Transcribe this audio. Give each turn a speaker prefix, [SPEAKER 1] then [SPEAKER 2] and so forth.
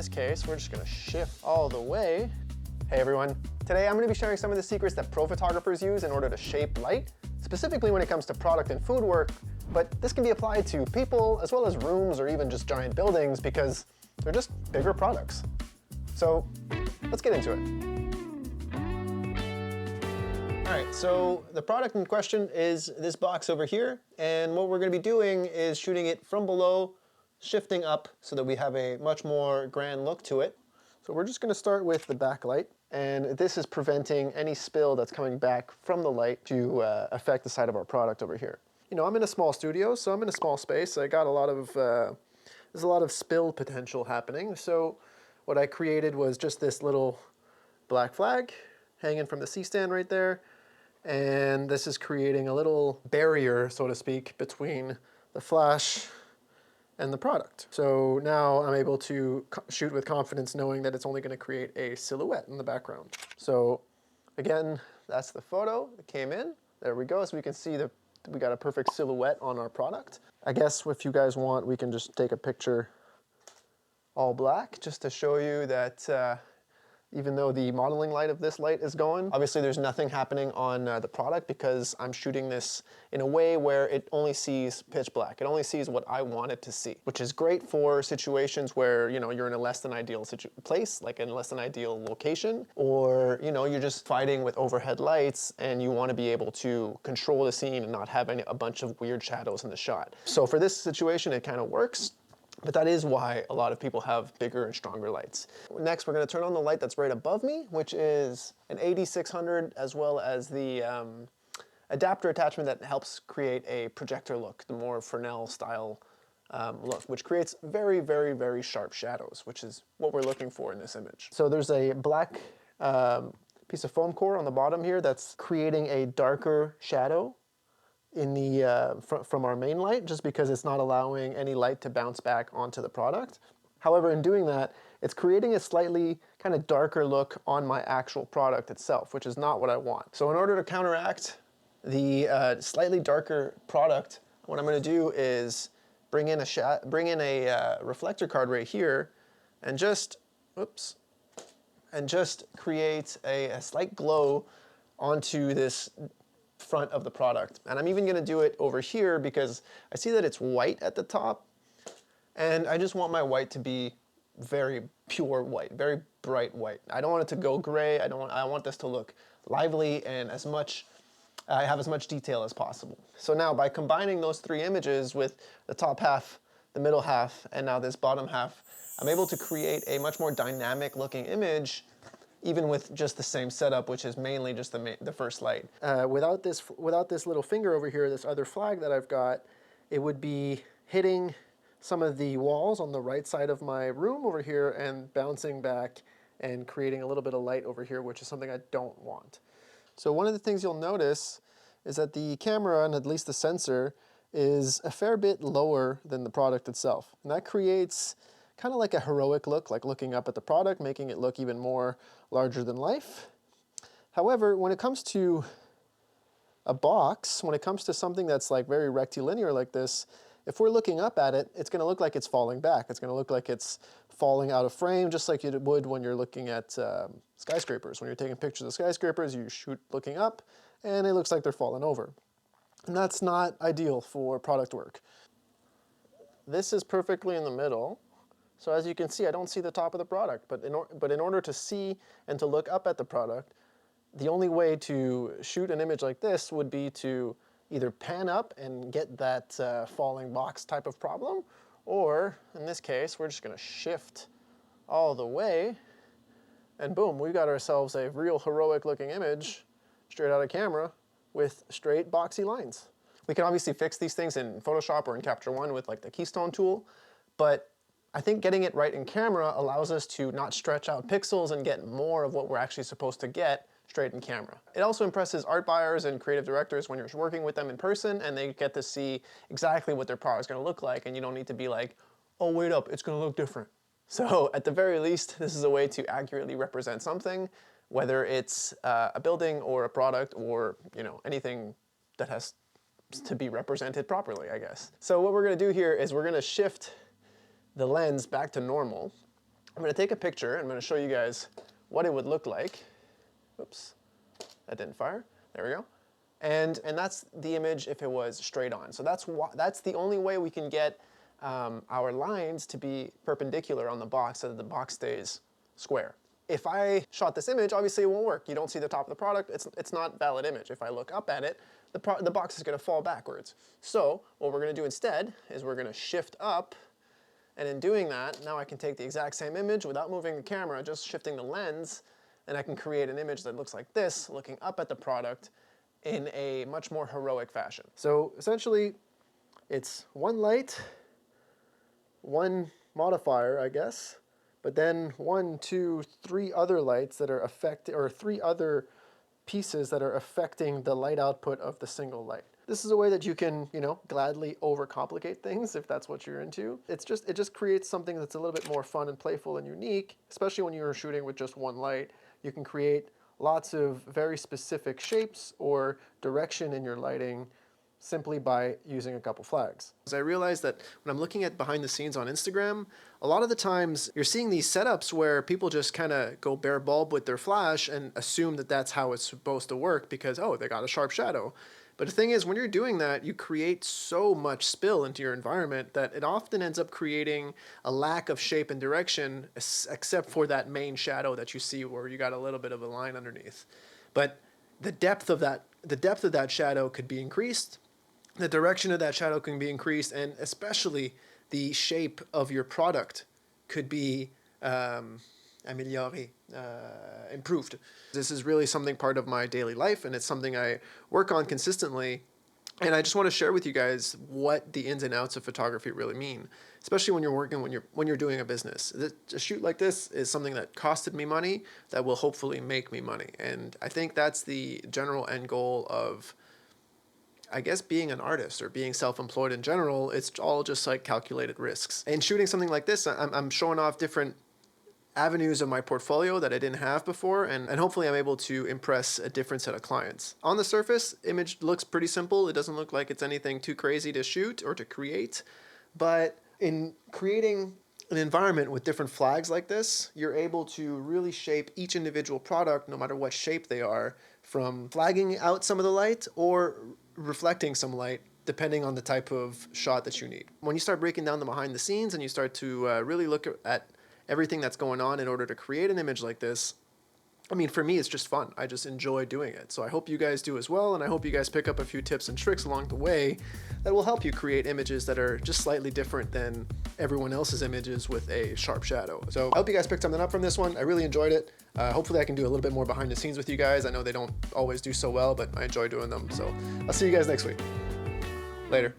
[SPEAKER 1] this case, we're just gonna shift all the way. Hey everyone, today I'm gonna be sharing some of the secrets that pro photographers use in order to shape light, specifically when it comes to product and food work, but this can be applied to people as well as rooms or even just giant buildings because they're just bigger products. So let's get into it. All right, so the product in question is this box over here, and what we're gonna be doing is shooting it from below, shifting up so that we have a much more grand look to it. So we're just gonna start with the backlight, and this is preventing any spill that's coming back from the light to affect the side of our product over here. You know, I'm in a small studio, so I'm in a small space. I got a lot of, there's a lot of spill potential happening. So what I created was just this little black flag hanging from the C-stand right there. And this is creating a little barrier, so to speak, between the flash and the product. So now I'm able to shoot with confidence knowing that it's only going to create a silhouette in the background. So again, that's the photo that came in. There we go. So we can see that we got a perfect silhouette on our product. I guess if you guys want, we can just take a picture all black just to show you that even though the modeling light of this light is going, obviously there's nothing happening on the product because I'm shooting this in a way where it only sees pitch black. It only sees what I want it to see, which is great for situations where, you know, you're in a less than ideal place, like in a less than ideal location, or, you know, you're just fighting with overhead lights and you want to be able to control the scene and not have a bunch of weird shadows in the shot. So for this situation, it kind of works. But that is why a lot of people have bigger and stronger lights. Next, we're going to turn on the light that's right above me, which is an 8600, as well as the adapter attachment that helps create a projector look, the more Fresnel style look, which creates very, very, very sharp shadows, which is what we're looking for in this image. So there's a black piece of foam core on the bottom here that's creating a darker shadow in the from our main light, just because it's not allowing any light to bounce back onto the product. However, in doing that, it's creating a slightly kind of darker look on my actual product itself, which is not what I want. So in order to counteract the slightly darker product, what I'm going to do is bring in a reflector card right here, and just create a slight glow onto this front of the product. And I'm even going to do it over here because I see that it's white at the top, and I just want my white to be very pure white, very bright white. I don't want it to go gray. I want this to look lively and have as much detail as possible. So now by combining those three images with the top half, the middle half, and now this bottom half, I'm able to create a much more dynamic looking image, even with just the same setup, which is mainly just the first light. Without this little finger over here, this other flag that I've got, it would be hitting some of the walls on the right side of my room over here and bouncing back and creating a little bit of light over here, which is something I don't want. So one of the things you'll notice is that the camera, and at least the sensor, is a fair bit lower than the product itself. And that creates kind of like a heroic look, like looking up at the product, making it look even more larger than life. However, when it comes to a box, when it comes to something that's like very rectilinear like this, if we're looking up at it, it's going to look like it's falling back. It's going to look like it's falling out of frame, just like it would when you're looking at skyscrapers. When you're taking pictures of skyscrapers, you shoot looking up, and it looks like they're falling over. And that's not ideal for product work. This is perfectly in the middle. So as you can see, I don't see the top of the product, but in order to see and to look up at the product, the only way to shoot an image like this would be to either pan up and get that falling box type of problem, or in this case, we're just going to shift all the way, and boom, we got ourselves a real heroic looking image straight out of camera with straight boxy lines. We can obviously fix these things in Photoshop or in Capture One with like the Keystone tool, but I think getting it right in camera allows us to not stretch out pixels and get more of what we're actually supposed to get straight in camera. It also impresses art buyers and creative directors when you're working with them in person and they get to see exactly what their product's gonna look like, and you don't need to be like, oh wait up, it's gonna look different. So at the very least, this is a way to accurately represent something, whether it's a building or a product or, you know, anything that has to be represented properly, I guess. So what we're gonna do here is we're gonna shift the lens back to normal, I'm gonna take a picture. I'm gonna show you guys what it would look like. Oops, that didn't fire. There we go. And that's the image if it was straight on. So that's the only way we can get our lines to be perpendicular on the box so that the box stays square. If I shot this image, obviously it won't work. You don't see the top of the product. It's not a valid image. If I look up at it, the box is going to fall backwards. So what we're going to do instead is we're going to shift up, and in doing that, now I can take the exact same image without moving the camera, just shifting the lens, and I can create an image that looks like this, looking up at the product in a much more heroic fashion. So essentially, it's one light, one modifier, I guess, but then 1, 2, 3 other lights that are affecting, or 3 other pieces that are affecting the light output of the single light. This is a way that you can, you know, gladly overcomplicate things if that's what you're into. It just creates something that's a little bit more fun and playful and unique, especially when you're shooting with just one light. You can create lots of very specific shapes or direction in your lighting simply by using a couple flags. I realized that when I'm looking at behind the scenes on Instagram, a lot of the times you're seeing these setups where people just kind of go bare bulb with their flash and assume that that's how it's supposed to work because, oh, they got a sharp shadow. But the thing is, when you're doing that, you create so much spill into your environment that it often ends up creating a lack of shape and direction, except for that main shadow that you see where you got a little bit of a line underneath. But the depth of that shadow could be increased. The direction of that shadow can be increased, and especially the shape of your product could be amélioré, improved. This is really something part of my daily life, and it's something I work on consistently. And I just want to share with you guys what the ins and outs of photography really mean, especially when you're doing a business. A shoot like this is something that costed me money that will hopefully make me money, and I think that's the general end goal of, I guess, being an artist or being self-employed in general. It's all just like calculated risks. And shooting something like this, I'm showing off different avenues of my portfolio that I didn't have before, and hopefully I'm able to impress a different set of clients. On the surface, image looks pretty simple. It doesn't look like it's anything too crazy to shoot or to create, but in creating an environment with different flags like this, you're able to really shape each individual product, no matter what shape they are, from flagging out some of the light or reflecting some light, depending on the type of shot that you need. When you start breaking down the behind the scenes and you start to really look at everything that's going on in order to create an image like this, I mean, for me, it's just fun. I just enjoy doing it. So I hope you guys do as well, and I hope you guys pick up a few tips and tricks along the way that will help you create images that are just slightly different than everyone else's images with a sharp shadow. So I hope you guys picked something up from this one. I really enjoyed it. Hopefully I can do a little bit more behind the scenes with you guys. I know they don't always do so well, but I enjoy doing them. So I'll see you guys next week. Later.